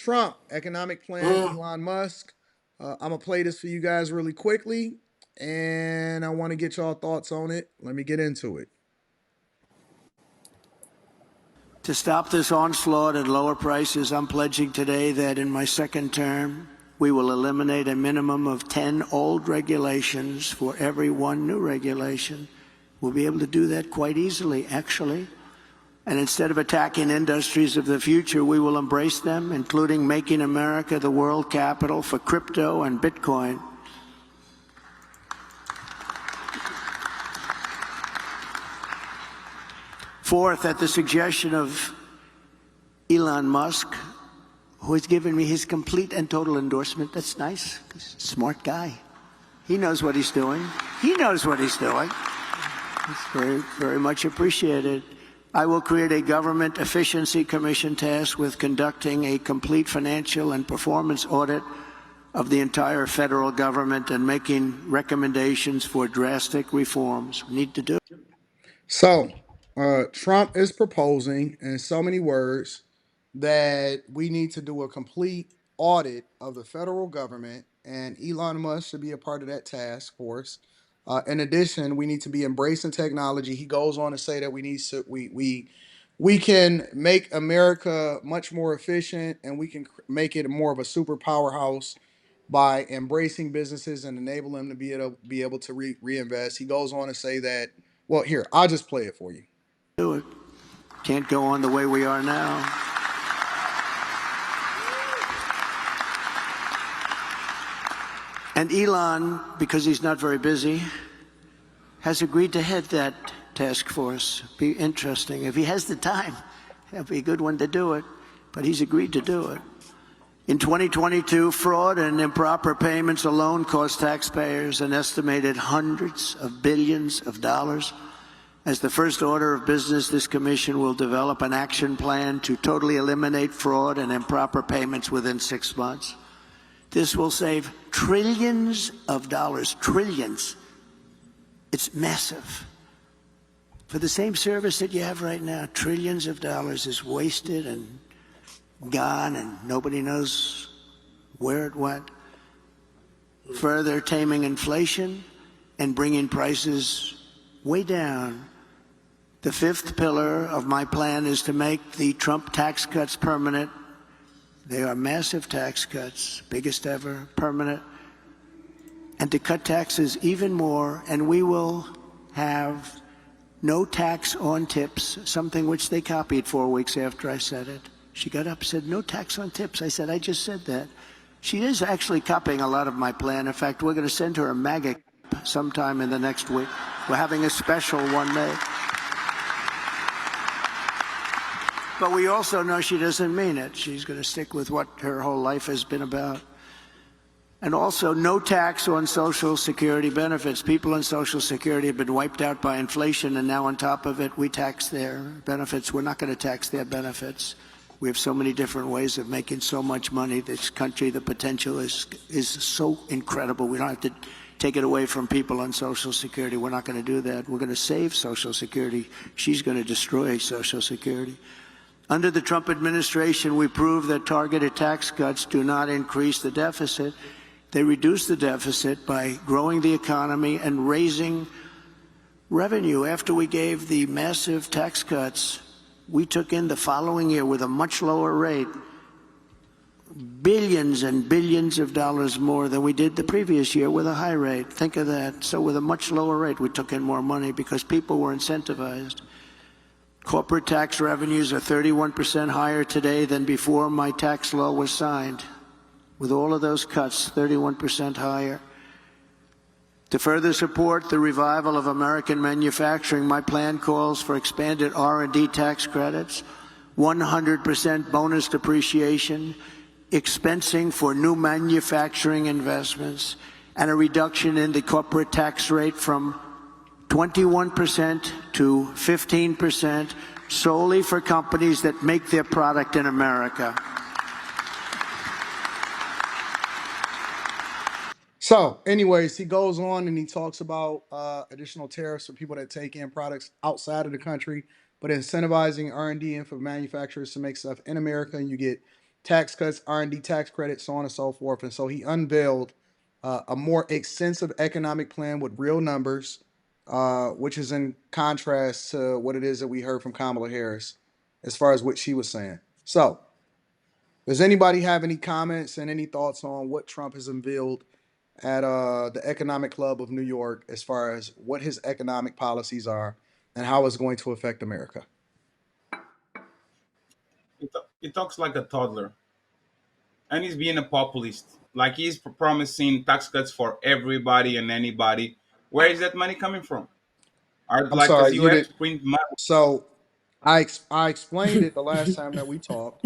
Trump, economic plan, Elon Musk. I'm going to play this for you guys really quickly, and I want to get y'all thoughts on it. Let me get into it. To stop this onslaught at lower prices, I'm pledging today that in my second term, we will eliminate a minimum of 10 old regulations for every one new regulation. We'll be able to do that quite easily, actually. And instead of attacking industries of the future, we will embrace them, including making America the world capital for crypto and Bitcoin. Fourth, at the suggestion of Elon Musk, who has given me his complete and total endorsement. That's nice. He's a smart guy. He knows what he's doing. He knows what he's doing. It's very, very much appreciated. I will create a government efficiency commission tasked with conducting a complete financial and performance audit of the entire federal government and making recommendations for drastic reforms. We need to do. So, Trump is proposing, in so many words, that we need to do a complete audit of the federal government, and Elon Musk should be a part of that task force. In addition, we need to be embracing technology. He goes on to say that we can make America much more efficient, and we can make it more of a super powerhouse by embracing businesses and enable them to be able to reinvest. He goes on to say that. Well, here, I'll just play it for you. Do it. Can't go on the way we are now. And Elon, because he's not very busy, has agreed to head that task force. Be interesting. If he has the time, that'd be a good one to do it. But he's agreed to do it. In 2022, fraud and improper payments alone cost taxpayers an estimated hundreds of billions of dollars. As the first order of business, this commission will develop an action plan to totally eliminate fraud and improper payments within 6 months. This will save trillions of dollars, trillions. It's massive. For the same service that you have right now, trillions of dollars is wasted and gone, and nobody knows where it went. Further taming inflation and bringing prices way down. The fifth pillar of my plan is to make the Trump tax cuts permanent. They are massive tax cuts, biggest ever, permanent. And to cut taxes even more, and we will have no tax on tips, something which they copied 4 weeks after I said it. She got up and said, no tax on tips. I said, I just said that. She is actually copying a lot of my plan. In fact, we're going to send her a MAGA sometime in the next week. We're having a special one day. But we also know she doesn't mean it. She's going to stick with what her whole life has been about. And also, no tax on Social Security benefits. People on Social Security have been wiped out by inflation, and now on top of it, we tax their benefits. We're not going to tax their benefits. We have so many different ways of making so much money. This country, the potential is so incredible. We don't have to take it away from people on Social Security. We're not going to do that. We're going to save Social Security. She's going to destroy Social Security. Under the Trump administration, we proved that targeted tax cuts do not increase the deficit. They reduce the deficit by growing the economy and raising revenue. After we gave the massive tax cuts, we took in the following year with a much lower rate, billions and billions of dollars more than we did the previous year with a high rate. Think of that. So with a much lower rate, we took in more money because people were incentivized. Corporate tax revenues are 31% higher today than before my tax law was signed. With all of those cuts, 31% higher. To further support the revival of American manufacturing, my plan calls for expanded R&D tax credits, 100% bonus depreciation, expensing for new manufacturing investments, and a reduction in the corporate tax rate from 21% to 15% solely for companies that make their product in America. So, anyways, he goes on and he talks about additional tariffs for people that take in products outside of the country, but incentivizing R&D and for manufacturers to make stuff in America, and you get tax cuts, R&D tax credits, so on and so forth. And so he unveiled a more extensive economic plan with real numbers, which is in contrast to what it is that we heard from Kamala Harris as far as what she was saying. So, does anybody have any comments and any thoughts on what Trump has unveiled at the Economic Club of New York as far as what his economic policies are and how it's going to affect America? He talks like a toddler, and he's being a populist. Like he's promising tax cuts for everybody and anybody. Where is that money coming from? Are I'm like, does sorry, you U.S. did. print money? So, I explained it the last time that we talked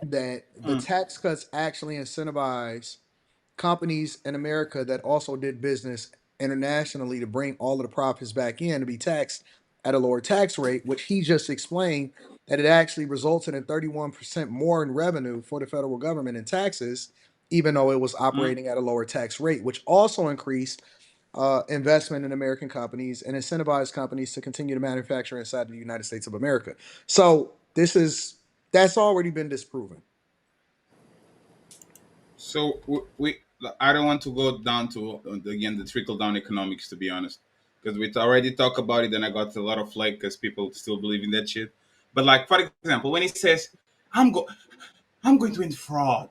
that the Mm, tax cuts actually incentivize companies in America that also did business internationally to bring all of the profits back in to be taxed at a lower tax rate, which he just explained that it actually resulted in 31% more in revenue for the federal government in taxes, even though it was mm. operating at a lower tax rate, which also increased investment in American companies and incentivize companies to continue to manufacture inside the United States of America. So that's already been disproven. So we I don't want to go down to again the trickle down economics, to be honest, because we already talked about it and I got a lot of flake because people still believe in that shit. But like for example, when he says, "I'm go I'm going to end fraud,"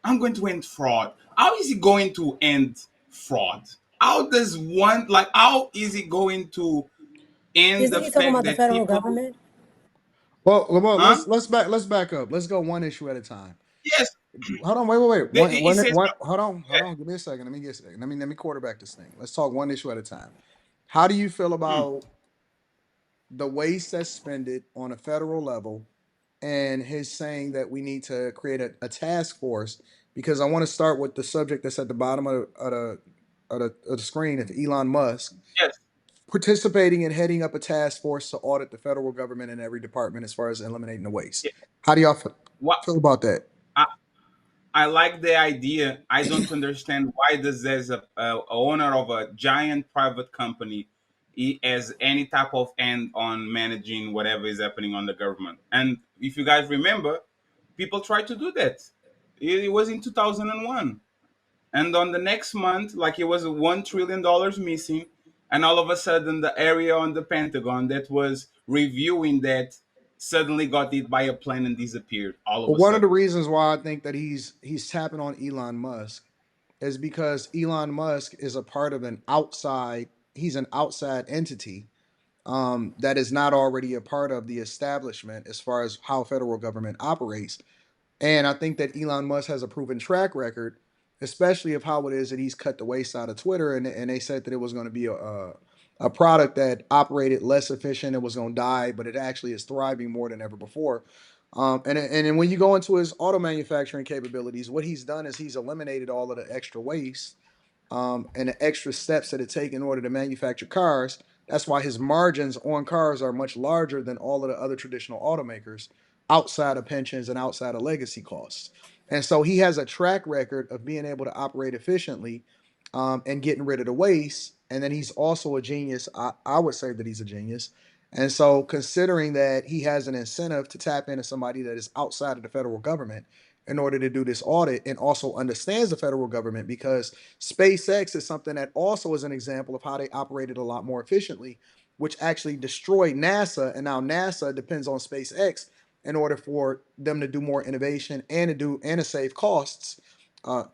I'm going to end fraud. How is he going to end fraud? How does one like? How is he going to end Isn't the he talking fact about the that federal people? government? Well, Huh? let's back up. Let's go one issue at a time. Yes. Hold on, wait. He says, Hold on. Give me a second. Let me get a second. Let me quarterback this thing. Let's talk one issue at a time. How do you feel mm, about the waste that's spended on a federal level and his saying that we need to create a task force? Because I want to start with the subject that's at the bottom of the screen of Elon Musk yes. participating and heading up a task force to audit the federal government in every department as far as eliminating the waste. Yeah. How do y'all What? feel about that? I like the idea. I don't understand why does as a owner of a giant private company he has any type of end on managing whatever is happening on the government. And if you guys remember, people tried to do that. It was in 2001, and on the next month, like it was $1 trillion missing, and all of a sudden the area on the Pentagon that was reviewing that suddenly got hit by a plane and disappeared all of Well, a one of the sudden. reasons why I think that he's tapping on Elon Musk is because Elon Musk is a part of an outside. He's an outside entity that is not already a part of the establishment as far as how federal government operates. And I think that Elon Musk has a proven track record, especially of how it is that he's cut the waste out of Twitter. And they said that it was going to be a product that operated less efficient. It was going to die, but it actually is thriving more than ever before. And then when you go into his auto manufacturing capabilities, what he's done is he's eliminated all of the extra waste and the extra steps that it take in order to manufacture cars. That's why his margins on cars are much larger than all of the other traditional automakers outside of pensions and outside of legacy costs. And so he has a track record of being able to operate efficiently and getting rid of the waste. And then he's also a genius. I would say that he's a genius. And so, considering that he has an incentive to tap into somebody that is outside of the federal government in order to do this audit and also understands the federal government, because SpaceX is something that also is an example of how they operated a lot more efficiently, which actually destroyed NASA. And now NASA depends on SpaceX in order for them to do more innovation and to save costs.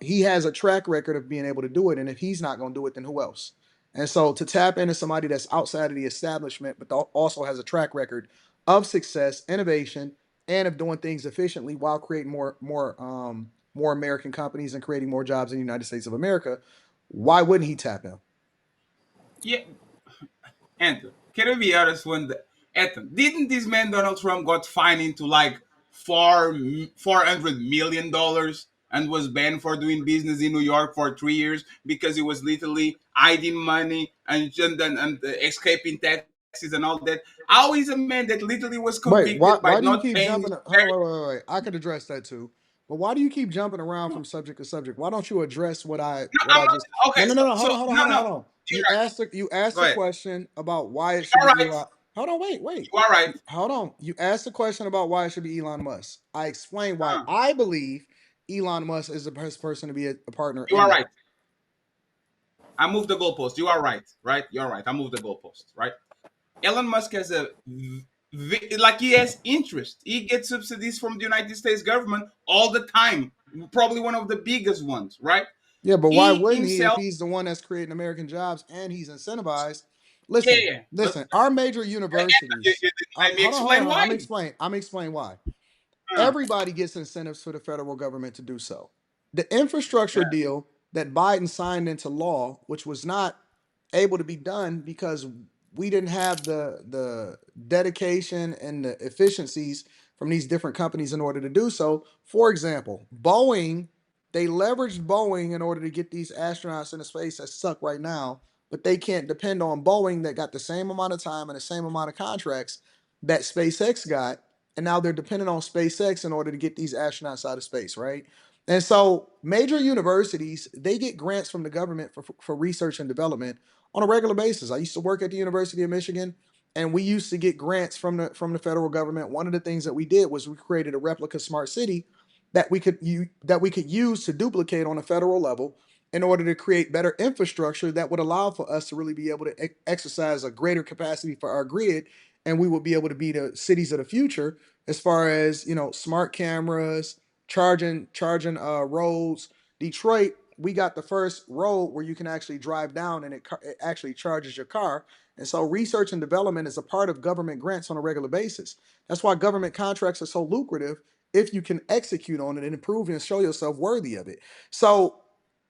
He has a track record of being able to do it, and if he's not going to do it, then who else? And so to tap into somebody that's outside of the establishment, but also has a track record of success, innovation, and of doing things efficiently while creating more American companies and creating more jobs in the United States of America, why wouldn't he tap in? Yeah, Anton, can I be honest? Anton, didn't this man Donald Trump got fined into like $400 million and was banned for doing business in New York for 3 years because he was literally hiding money and escaping taxes and all that? How is a man that literally was Wait, convicted by why do you not keep paying his jumping? Hold on, wait. I could address that too. But why do you keep jumping around from subject to subject? Why don't you address No, what I'm I just not okay. no. So Hold on. no, no. You You're right. asked you asked Go a ahead. question about why it should All be right. Eli. Hold on, wait. You are right. Hold on. You asked a question about why it should be Elon Musk. I explained why Huh. I believe Elon Musk is the best person to be a partner You in are that. right. I moved the goalpost. You are right. Right. You're right. I moved the goalpost. Right. Elon Musk has like he has interest. He gets subsidies from the United States government all the time. Probably one of the biggest ones. Right. Yeah, but why He wouldn't he if himself. he's the one that's creating American jobs and he's incentivized? Yeah. Listen, Yeah. But listen. Our major you universities. didn't let me Hold on, hold on, explain hold on. why. I'm explain why. Huh. Everybody gets incentives for the federal government to do so. The Yeah. infrastructure deal that Biden signed into law, which was not able to be done because we didn't have the dedication and the efficiencies from these different companies in order to do so. For example, Boeing, they leveraged Boeing in order to get these astronauts into space that suck right now, but they can't depend on Boeing that got the same amount of time and the same amount of contracts that SpaceX got, and now they're dependent on SpaceX in order to get these astronauts out of space, right? And so major universities, they get grants from the government for research and development on a regular basis. I used to work at the University of Michigan, and we used to get grants from the federal government. One of the things that we did was we created a replica smart city that we could use to duplicate on a federal level in order to create better infrastructure that would allow for us to really be able to exercise a greater capacity for our grid, and we would be able to be the cities of the future as far as smart cameras, charging roads. Detroit, we got the first road where you can actually drive down and it actually charges your car. And so research and development is a part of government grants on a regular basis. That's why government contracts are so lucrative if you can execute on it and improve and show yourself worthy of it. So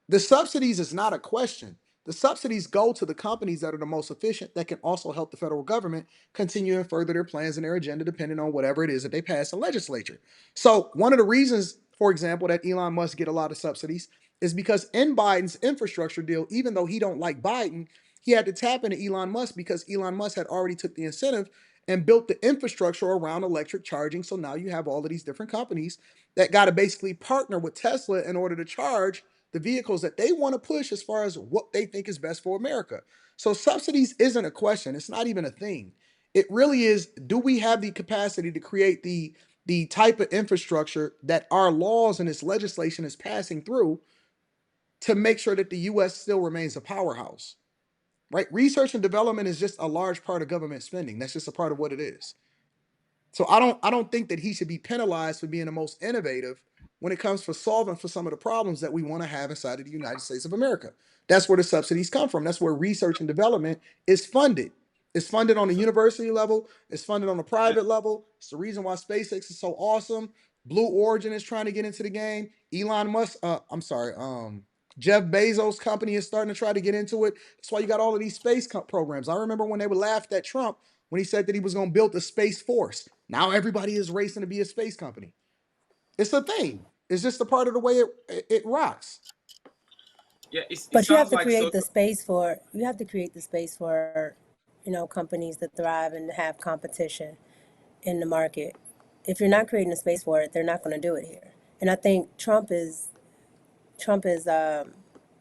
the subsidies is not a question. The subsidies go to the companies that are the most efficient that can also help the federal government continue and further their plans and their agenda depending on whatever it is that they pass in legislature. So one of the reasons, for example, that Elon Musk get a lot of subsidies is because in Biden's infrastructure deal, even though he don't like Biden, he had to tap into Elon Musk because Elon Musk had already took the incentive and built the infrastructure around electric charging. So now you have all of these different companies that got to basically partner with Tesla in order to charge the vehicles that they want to push as far as what they think is best for America. So subsidies isn't a question. It's not even a thing. It really is, do we have the capacity to create the type of infrastructure that our laws and this legislation is passing through to make sure that the US still remains a powerhouse? Right? Research and development is just a large part of government spending. That's just a part of what it is. So I don't think that he should be penalized for being the most innovative when it comes for solving for some of the problems that we want to have inside of the United States of America. That's where the subsidies come from. That's where research and development is funded. It's funded on the So, university level. It's funded on the yeah. private level. It's the reason why SpaceX is so awesome. Blue Origin is trying to get into the game. Elon Musk, I'm sorry, Jeff Bezos' company is starting to try to get into it. That's why you got all of these space programs. I remember when they would laugh at Trump when he said that he was going to build the space force. Now everybody is racing to be a space company. It's a thing. It's just a part of the way it rocks. Yeah. It But you have sounds to like create the social. space for companies to thrive and have competition in the market. If you're not creating a space for it, they're not going to do it here. And I think Trump is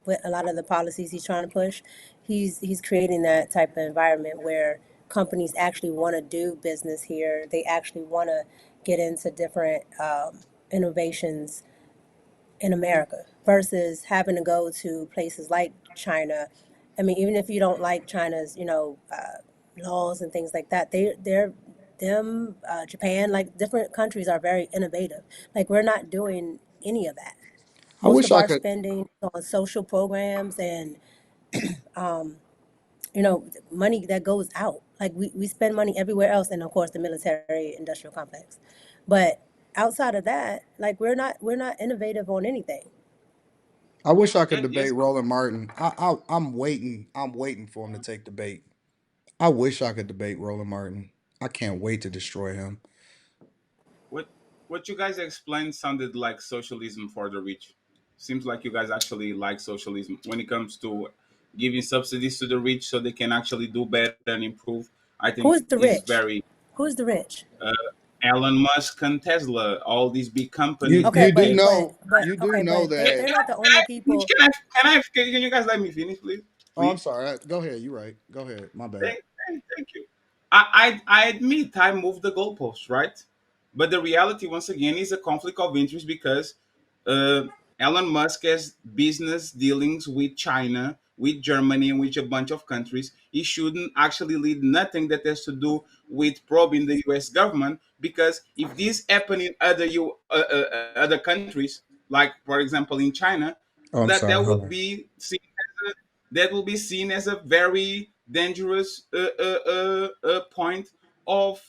with a lot of the policies he's trying to push, he's creating that type of environment where companies actually want to do business here. They actually want to get into different innovations in America versus having to go to places like China. I mean, even if you don't like China's, laws and things like that, Japan, like different countries are very innovative. Like we're not doing any of that. I Most wish of I our could. spending is on social programs and you know money that goes out. Like we spend money everywhere else, and of course the military industrial complex. But outside of that, like we're not innovative on anything. I wish I could Yeah. debate Yes. Roland Martin. I'm waiting. I'm waiting for him to take the bait. I wish I could debate Roland Martin. I can't wait to destroy him. What what you guys explained sounded like socialism for the rich. Seems like you guys actually like socialism when it comes to giving subsidies to the rich so they can actually do better and improve. I think Who's the is rich? very Who's the rich? uh, Elon Musk and Tesla, all these big You companies Okay, you that do but get. but know but you do okay, know but Can, they're that. not the can only I finish? people. Can you guys let me finish, please? Oh, I'm Please. sorry. Go ahead. You're right. Go ahead. My bad. Thank you. I admit I moved the goalpost, right? But the reality, once again, is a conflict of interest because uh, Elon Musk has business dealings with China, with Germany, and with a bunch of countries. He shouldn't actually lead nothing that has to do with probing the U.S. government, because if this happen in other countries, like for example in China, Oh, I'm that sorry. Hold would on. be seen that will be seen as a very dangerous point of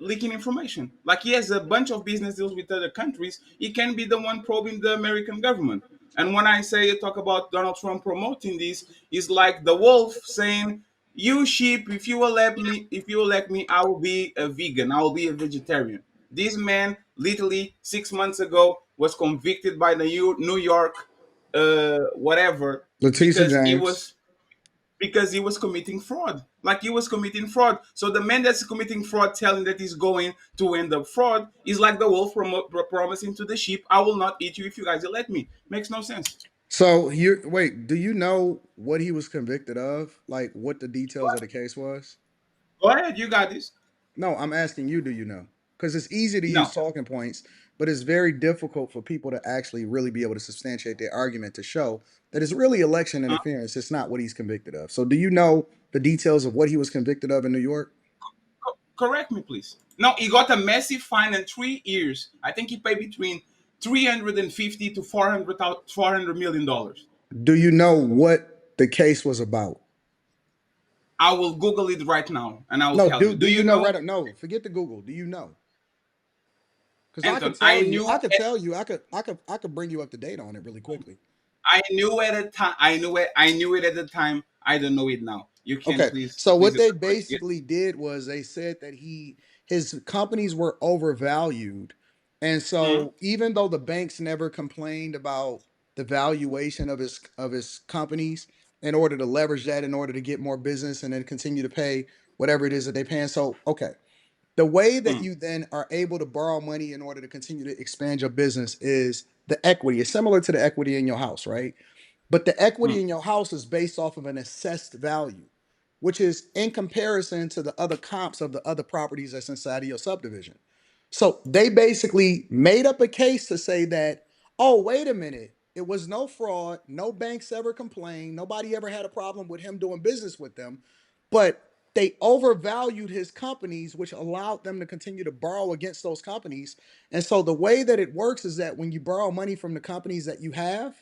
leaking information. Like he has a bunch of business deals with other countries, he can be the one probing the American government. And when I say talk about Donald Trump promoting this, is like the wolf saying, "You sheep, if you elect me, I will be a vegan. I will be a vegetarian." This man, literally 6 months ago, was convicted by the New York whatever, Letitia because James. he was committing fraud. Like he was committing fraud. So the man that's committing fraud, telling that he's going to end up fraud, is like the wolf promising to the sheep, "I will not eat you if you guys let me." Makes no sense. So you wait. Do you know what he was convicted of? Like what the details of the case was? Go ahead, you got this. No, I'm asking you. Do you know? Because it's easy to use No. talking points, but it's very difficult for people to actually really be able to substantiate their argument to show that it's really election Uh, interference. It's not what he's convicted of. So, do you know the details of what he was convicted of in New York? Correct me, please. No, he got a massive fine in 3 years. I think he paid between 350 to 400 million dollars. Do you know what the case was about? I will Google it right now and I will No, tell you. do Do you you know know, right? No, forget the Google. Do you know? Because I could Anton? tell you, I could tell you, I could bring you up to date on it really quickly. I knew at the time. I knew it at the time. I don't know it now. You can Okay, please, so what please they elaborate. Yes. basically did was they said that his companies were overvalued, and Mm, so even though the banks never complained about the valuation of his companies in order to leverage that in order to get more business and then continue to pay whatever it is that they pay. And so okay, the way that mm, you then are able to borrow money in order to continue to expand your business is the equity. It's similar to the equity in your house, right? But the equity mm. in your house is based off of an assessed value, which is in comparison to the other comps of the other properties that's inside of your subdivision. So they basically made up a case to say that, oh, wait a minute, it was no fraud, no banks ever complained, nobody ever had a problem with him doing business with them, but they overvalued his companies, which allowed them to continue to borrow against those companies. And so the way that it works is that when you borrow money from the companies that you have,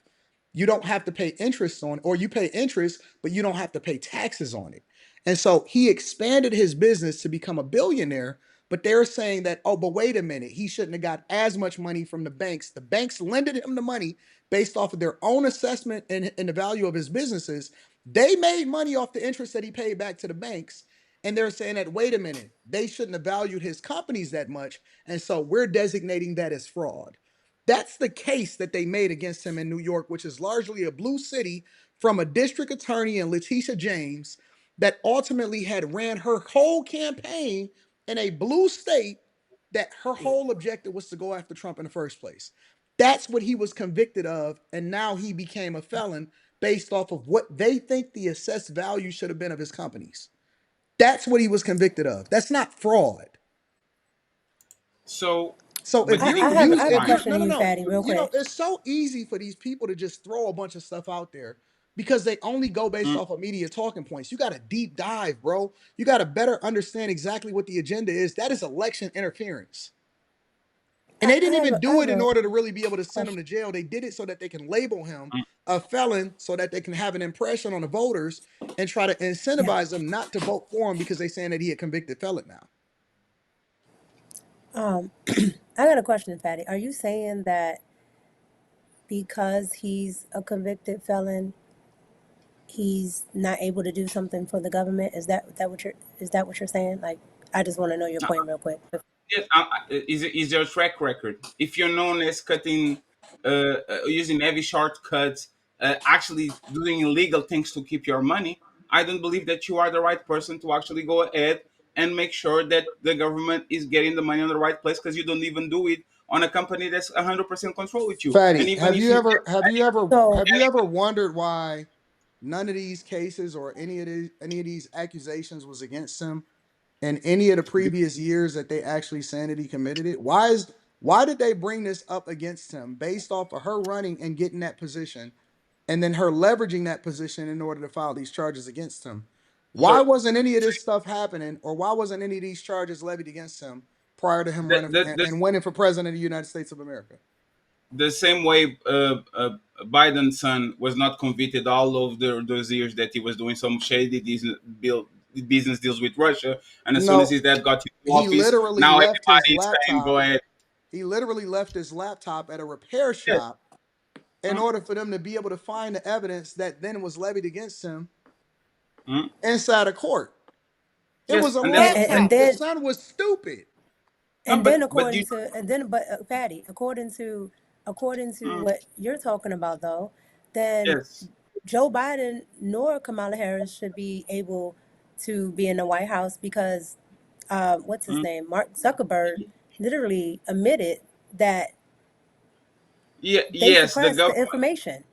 you don't have to pay interest on it, or you pay interest, but you don't have to pay taxes on it. And so he expanded his business to become a billionaire. But they're saying that, oh, but wait a minute, he shouldn't have got as much money from the banks. The banks lended him the money based off of their own assessment and the value of his businesses. They made money off the interest that he paid back to the banks. And they're saying that, wait a minute, they shouldn't have valued his companies that much. And so we're designating that as fraud. That's the case that they made against him in New York, which is largely a blue city, from a district attorney and Letitia James that ultimately had ran her whole campaign in a blue state that her whole objective was to go after Trump in the first place. That's what he was convicted of. And now he became a felon based off of what they think the assessed value should have been of his companies. That's what he was convicted of. That's not fraud. So, So but if did you're he I have commit a I have a if you're crime? question no to no you, no, Fatty, real you know, quick. it's so easy for these people to just throw a bunch of stuff out there because they only go based Mm. off of media talking points. You got to deep dive, bro. You got to better understand exactly what the agenda is. That is election interference. And they didn't even I do have it in a order to really be able to send him question. to jail. They did it so that they can label him Mm. a felon so that they can have an impression on the voters and try to Yeah. incentivize them not to vote for him because they're saying that he a convicted felon now. Um, I got a question, Fatty. Are you saying that because he's a convicted felon, he's not able to do something for the government? Is that what you're saying? Like, I just want to know your point real quick. Yes, is your track record. If you're known as cutting, using heavy shortcuts, actually doing illegal things to keep your money, I don't believe that you are the right person to actually go ahead and make sure that the government is getting the money on the right place, because you don't even do it on a company that's 100% control with you. And Fatty, even if you, So have you ever wondered why? none of these cases or any of these accusations was against him in any of the previous years that they actually saying that he committed it? Why did they bring this up against him based off of her running and getting that position, and then her leveraging that position in order to file these charges against him? Why So wasn't any of this stuff happening, or why wasn't any of these charges levied against him prior to him the, running the, and, the, and winning for president of the United States of America? the same way Biden's son was not convicted all of those years that he was doing some shady business deals with Russia, and as soon as No, his dad got into he office, literally now left his everybody is saying, "Go laptop. ahead." He literally left his laptop at a repair Yes. shop in Mm, order for them to be able to find the evidence that then was levied against him mm, inside a court. It yes, was a and that's And laptop. The then son was stupid. no, but you Patty, according to mm, what you're talking about though, then yes, Joe Biden nor Kamala Harris should be able to be in the White House because what's his mm, name? Mark Zuckerberg literally admitted that yeah, they yes, the suppressed the government. information.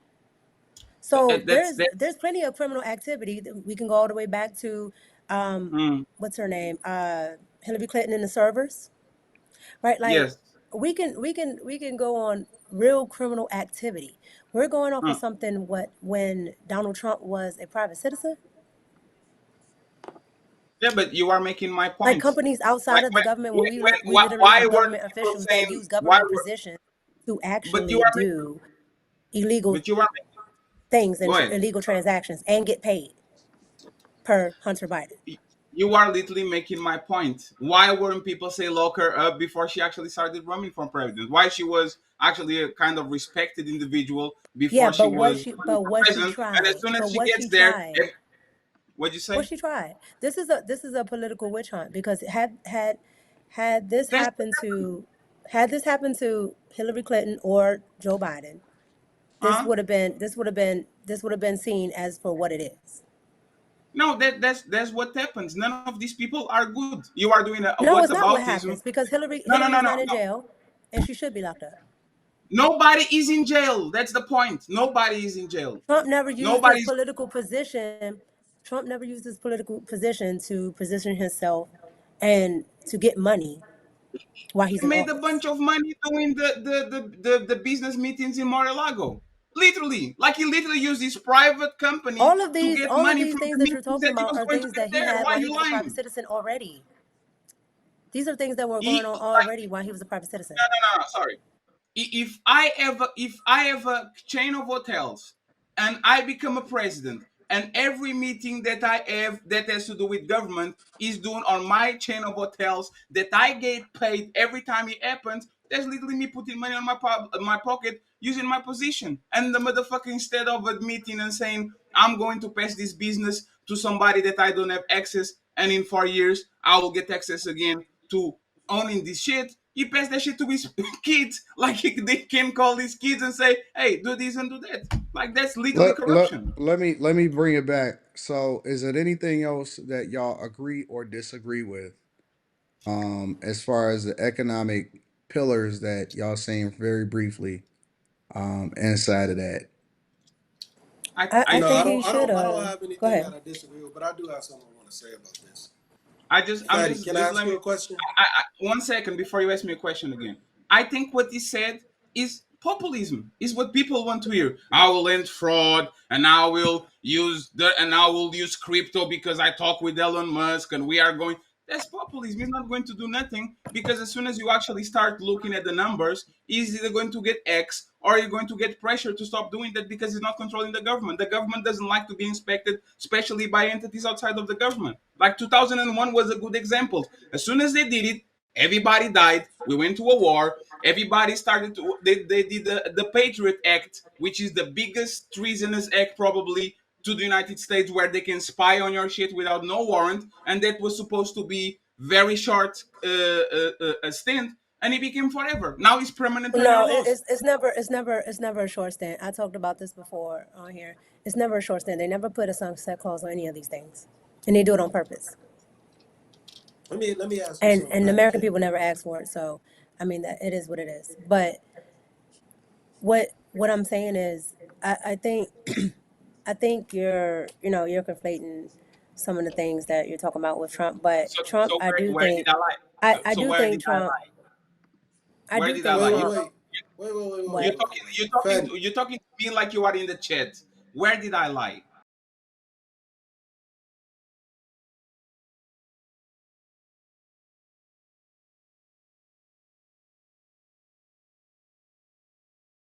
So That's there's plenty of criminal activity. We can go all the way back to mm, what's her name? Hillary Clinton and the servers, right? Like yes. we can go on real criminal activity. We're going off of Mm. something what when Donald Trump was a private citizen, Yeah, but you are making my like point. companies outside Like of the government when we why, literally why have weren't government people officials that saying use why government were, positions to but you actually are making, do illegal but you are things and go ahead. illegal transactions and get paid per Hunter Biden. You are literally making my point. Why weren't people say lock her up before she actually started running for president? Why she was actually a kind of respected individual Yeah, before she but was running for was she president, and as tried? soon as But she was gets she there, tried? what'd you Was say? she tried? This is a political witch hunt because had this That's happened to had this happened to Hillary Clinton or Joe Biden, uh this would have been seen as for what it is. no, that's what happens. None of these people are good. You are doing a No, what it's not what aboutism. happens because No, no, Hillary no, is no, not in no. jail and she should be locked up. Nobody is in jail. That's the point. Nobody is in jail. Trump never used his Nobody's political position. Trump never used his political position to position himself and to get money while he's in made a office. bunch of money doing the business meetings in Mar-a-Lago. Literally, like he literally used his private company to get All of money these from things the that you're meetings talking that he about was are going to things get that he there. had Why are while he you was a private lying? citizen already. These are things that were He, going on like, already while he was a private citizen. no, sorry. If I have a chain of hotels and I become a president, and every meeting that I have that has to do with government is done on my chain of hotels that I get paid every time it happens, that's literally me putting money on my pocket using my position. And the motherfucker, instead of admitting and saying I'm going to pass this business to somebody that I don't have access, and in 4 years I will get access again to owning this shit, he passed that shit to his kids. Like they can call his kids and say, "Hey, do this and do that." Like that's literally corruption. Let me bring it back. So, is it anything else that y'all agree or disagree with, as far as the economic pillars that y'all saying very briefly, inside of that? I I No, think I he don't. I should don't. I don't have. have Go anything that ahead. I disagree with, but I do have something I want to say about this. I'm Fatty, can I just ask let me. you a question? 1 second before you ask me a question again. I think what he said is populism. Is what people want to hear. I will end fraud, and I will use crypto because I talk with Elon Musk, and we are going. That's populism. It's not going to do nothing because as soon as you actually start looking at the numbers, is either going to get X or you're going to get pressure to stop doing that because it's not controlling the government. The government doesn't like to be inspected, especially by entities outside of the government. Like 2001 was a good example. As soon as they did it, everybody died. We went to a war. Everybody started to. They did the Patriot Act, which is the biggest treasonous act probably to the United States, where they can spy on your shit without no warrant, and that was supposed to be very short a stint, and it became forever. Now it's permanent on No, your laws. it's never a short stint. I talked about this before on here. It's never a short stint. They never put a sunset clause on any of these things, and they do it on purpose. Let me ask you something, And the Patty. American people never asked for it, so I mean that it is what it is. But what I'm saying is, I think I think you're conflating some of the things that you're talking about with Trump. But So Trump, so I do where did think, I lie? I So do where think did I Trump, lie? I Where do did I think lie? Wait, Trump. wait, wait, wait, wait, wait, You're What? wait. talking Fed, you're talking to me like you are in the chat. Where did I lie?